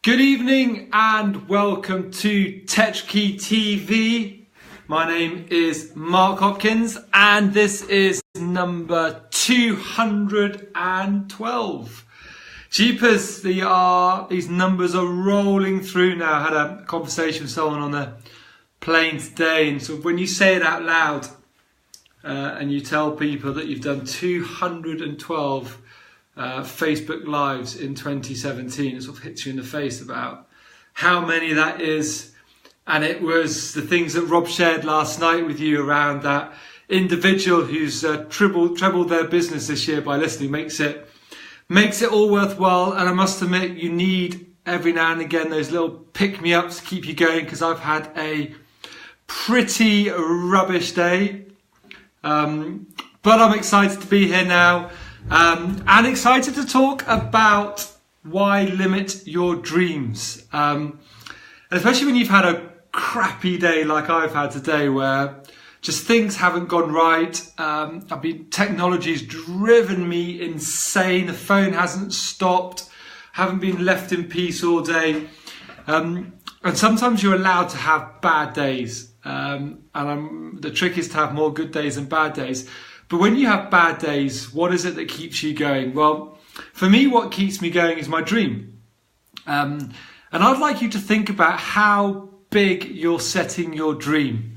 Good evening and welcome to Tetrakey TV. My name is Mark Hopkins and this is number 212. Jeepers, these numbers are rolling through now. I had a conversation with someone on the plane today, and so when you say it out loud and you tell people that you've done 212 Facebook Lives in 2017, it sort of hits you in the face about how many that is. And it was the things that Rob shared last night with you around that individual who's trebled their business this year by listening makes it all worthwhile. And I must admit, you need every now and again those little pick-me-ups to keep you going, because I've had a pretty rubbish day. But I'm excited to be here now. And excited to talk about why limit your dreams. And especially when you've had a crappy day like I've had today, where just things haven't gone right. Technology's driven me insane. The phone hasn't stopped. Haven't been left in peace all day. And sometimes you're allowed to have bad days. The trick is to have more good days than bad days. But when you have bad days, what is it that keeps you going? Well, for me, what keeps me going is my dream. And I'd like you to think about how big you're setting your dream.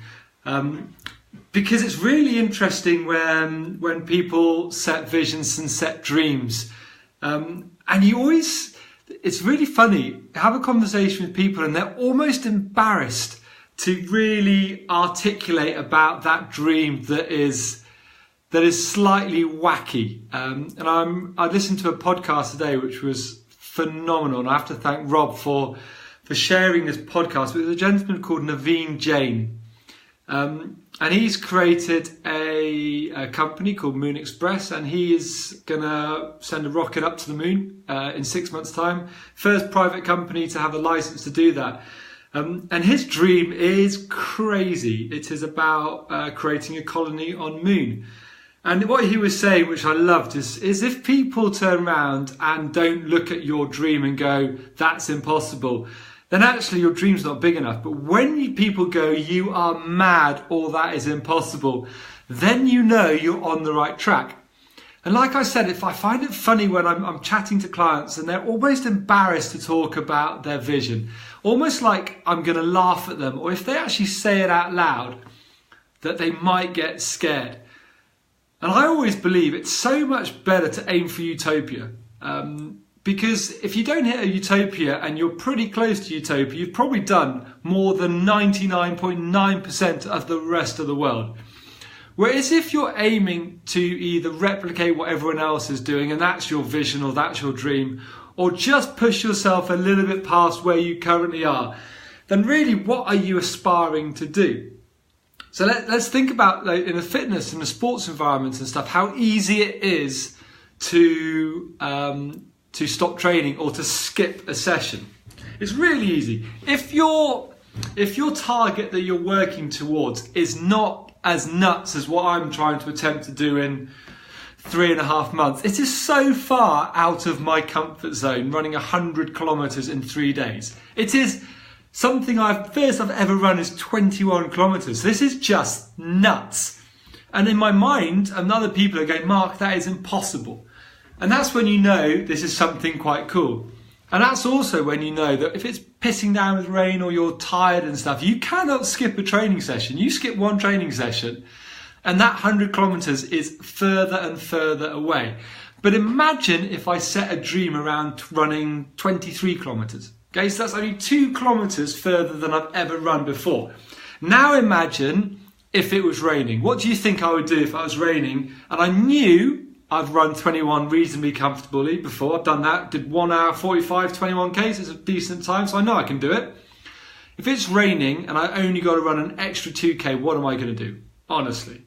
Because it's really interesting when people set visions and set dreams. And it's really funny, have a conversation with people and they're almost embarrassed to really articulate about that dream that is slightly wacky. I listened to a podcast today which was phenomenal, and I have to thank Rob for sharing this podcast. It was a gentleman called Naveen Jain, and he's created a company called Moon Express, and he is gonna send a rocket up to the moon in 6 months' time. First private company to have a license to do that. And his dream is crazy. It is about creating a colony on Moon. And what he was saying, which I loved, is if people turn around and don't look at your dream and go, that's impossible, then actually your dream's not big enough. But when people go, you are mad, or that is impossible, then you know you're on the right track. And like I said, if I find it funny when I'm chatting to clients and they're almost embarrassed to talk about their vision, almost like I'm going to laugh at them, or if they actually say it out loud, that they might get scared. And I always believe it's so much better to aim for utopia. Because if you don't hit a utopia and you're pretty close to utopia, you've probably done more than 99.9% of the rest of the world. Whereas if you're aiming to either replicate what everyone else is doing, and that's your vision or that's your dream, or just push yourself a little bit past where you currently are, then really what are you aspiring to do? So let's think about, like, in the fitness and the sports environments and stuff, how easy it is to stop training or to skip a session. It's really easy. If your target that you're working towards is not as nuts as what I'm trying to attempt to do in 3.5 months, it is so far out of my comfort zone, running 100 kilometers in 3 days. It is something I've ever run is 21 kilometers. This is just nuts. And in my mind, and other people are going, Mark, that is impossible. And that's when you know this is something quite cool. And that's also when you know that if it's pissing down with rain or you're tired and stuff, you cannot skip a training session. You skip one training session and that 100 kilometers is further and further away. But imagine if I set a dream around running 23 kilometers. Okay, so that's only 2 kilometers further than I've ever run before. Now imagine if it was raining. What do you think I would do if it was raining and I knew I've run 21 reasonably comfortably before? I've done that, did 1 hour 45, 21 Ks, it's a decent time, so I know I can do it. If it's raining and I only got to run an extra 2K, what am I going to do? Honestly,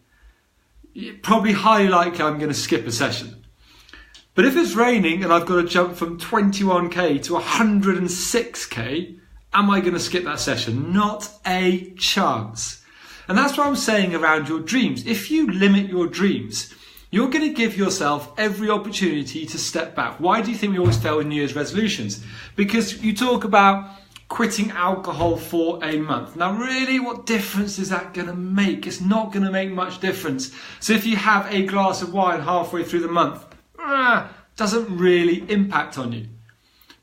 probably highly likely I'm going to skip a session. But if it's raining and I've got to jump from 21K to 106K, am I going to skip that session? Not a chance. And that's what I'm saying around your dreams. If you limit your dreams, you're going to give yourself every opportunity to step back. Why do you think we always fail with New Year's resolutions? Because you talk about quitting alcohol for a month. Now, really, what difference is that going to make? It's not going to make much difference. So if you have a glass of wine halfway through the month, doesn't really impact on you.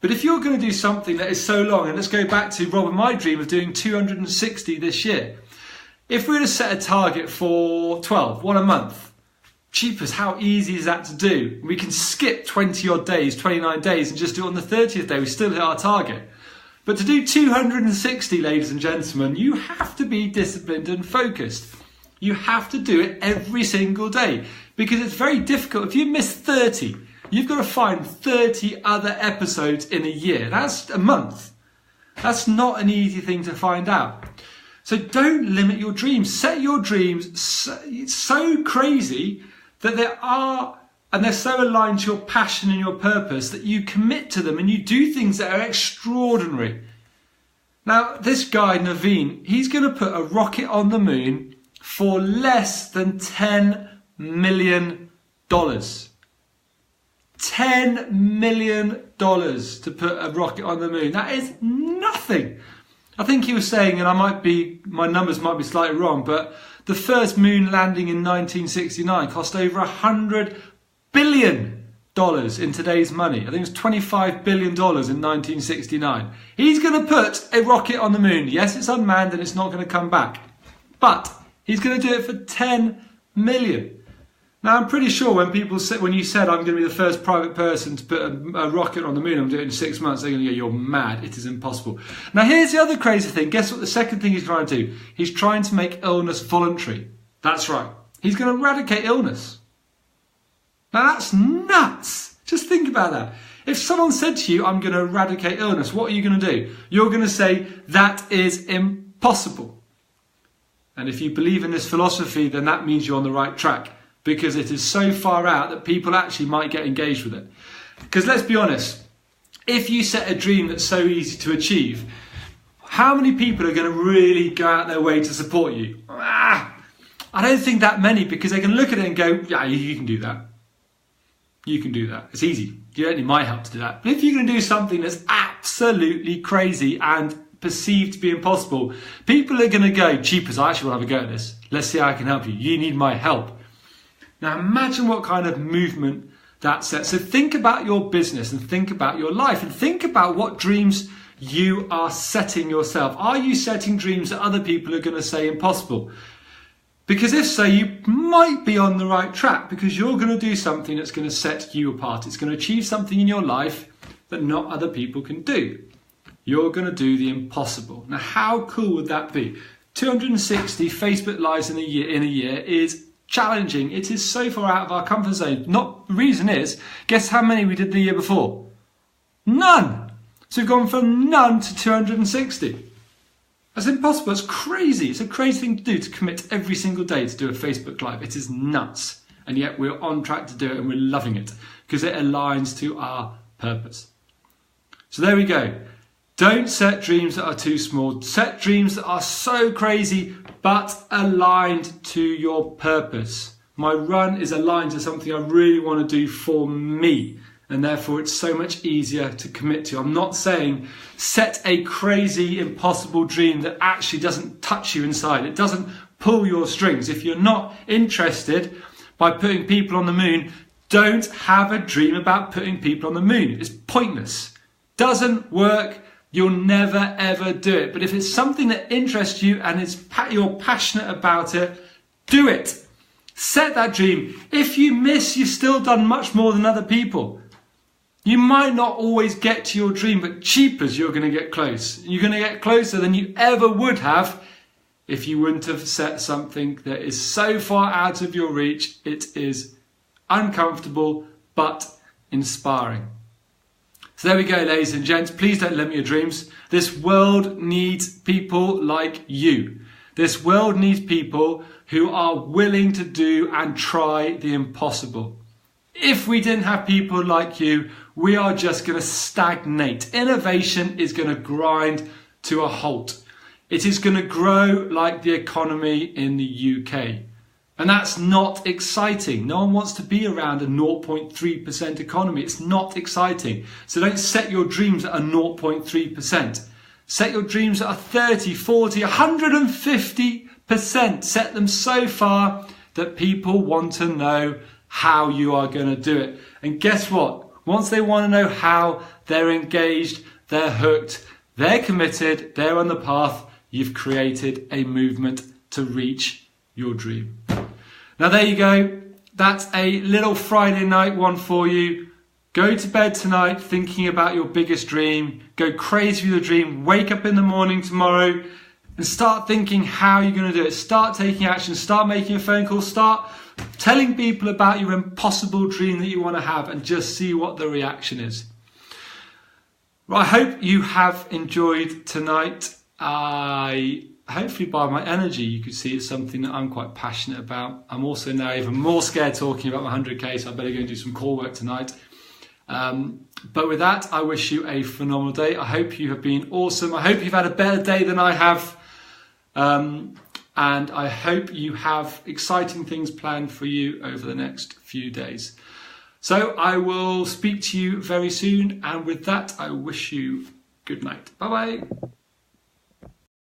But if you're going to do something that is so long, and let's go back to Rob and my dream of doing 260 this year. If we were to set a target for 12, one a month, cheapers, how easy is that to do? We can skip 20 odd days, 29 days, and just do it on the 30th day. We still hit our target. But to do 260, ladies and gentlemen, you have to be disciplined and focused. You have to do it every single day because it's very difficult. If you miss 30, you've got to find 30 other episodes in a year. That's a month. That's not an easy thing to find out. So don't limit your dreams. Set your dreams so crazy that they're so aligned to your passion and your purpose that you commit to them and you do things that are extraordinary. Now, this guy, Naveen, he's going to put a rocket on the moon for less than $10 million. $10 million to put a rocket on the moon. That is nothing. I think he was saying, and my numbers might be slightly wrong, but the first moon landing in 1969 cost over $100 billion in today's money. I think it was $25 billion in 1969. He's going to put a rocket on the moon. Yes, it's unmanned and it's not going to come back. But he's going to do it for 10 million. Now, I'm pretty sure when you said I'm going to be the first private person to put a rocket on the moon, I'm doing it in 6 months, they're going to go, you're mad, it is impossible. Now, here's the other crazy thing. Guess what the second thing he's trying to do? He's trying to make illness voluntary. That's right. He's going to eradicate illness. Now, that's nuts. Just think about that. If someone said to you, I'm going to eradicate illness, what are you going to do? You're going to say, that is impossible. And if you believe in this philosophy, then that means you're on the right track. Because it is so far out that people actually might get engaged with it. Because let's be honest, if you set a dream that's so easy to achieve, how many people are going to really go out their way to support you? I don't think that many, because they can look at it and go, yeah, you can do that. You can do that. It's easy. You don't need my help to do that. But if you're going to do something that's absolutely crazy and perceived to be impossible, people are going to go, Cheapers, I actually want to have a go at this. Let's see how I can help you. You need my help. Now imagine what kind of movement that sets. So think about your business and think about your life and think about what dreams you are setting yourself. Are you setting dreams that other people are going to say impossible? Because if so, you might be on the right track because you're going to do something that's going to set you apart. It's going to achieve something in your life that not other people can do. You're going to do the impossible. Now, how cool would that be? 260 Facebook Lives in a year is challenging. It is so far out of our comfort zone. The reason is, guess how many we did the year before? None. So we've gone from none to 260. That's impossible. It's crazy. It's a crazy thing to do, to commit every single day to do a Facebook Live. It is nuts. And yet we're on track to do it and we're loving it because it aligns to our purpose. So there we go. Don't set dreams that are too small. Set dreams that are so crazy but aligned to your purpose. My run is aligned to something I really want to do for me, and therefore it's so much easier to commit to. I'm not saying set a crazy, impossible dream that actually doesn't touch you inside. It doesn't pull your strings. If you're not interested by putting people on the moon, don't have a dream about putting people on the moon. It's pointless. Doesn't work. You'll never ever do it. But if it's something that interests you and you're passionate about it, do it. Set that dream. If you miss, you've still done much more than other people. You might not always get to your dream, but cheapers, you're going to get close. You're going to get closer than you ever would have if you wouldn't have set something that is so far out of your reach. It is uncomfortable, but inspiring. So there we go, ladies and gents. Please don't limit your dreams. This world needs people like you. This world needs people who are willing to do and try the impossible. If we didn't have people like you, we are just going to stagnate. Innovation is going to grind to a halt. It is going to grow like the economy in the UK. And that's not exciting. No one wants to be around a 0.3% economy. It's not exciting. So don't set your dreams at a 0.3%. Set your dreams at a 30, 40, 150%. Set them so far that people want to know how you are going to do it. And guess what? Once they want to know how, they're engaged, they're hooked, they're committed, they're on the path. You've created a movement to reach your dream. Now there you go. That's a little Friday night one for you. Go to bed tonight thinking about your biggest dream. Go crazy with your dream. Wake up in the morning tomorrow and start thinking how you're going to do it. Start taking action. Start making a phone call. Start telling people about your impossible dream that you want to have and just see what the reaction is. Well, I hope you have enjoyed tonight. Hopefully by my energy you could see it's something that I'm quite passionate about. I'm also now even more scared talking about my 100k, so I better go and do some core work tonight. But with that, I wish you a phenomenal day. I hope you have been awesome. I hope you've had a better day than I have. And I hope you have exciting things planned for you over the next few days. So I will speak to you very soon. And with that, I wish you good night. Bye-bye.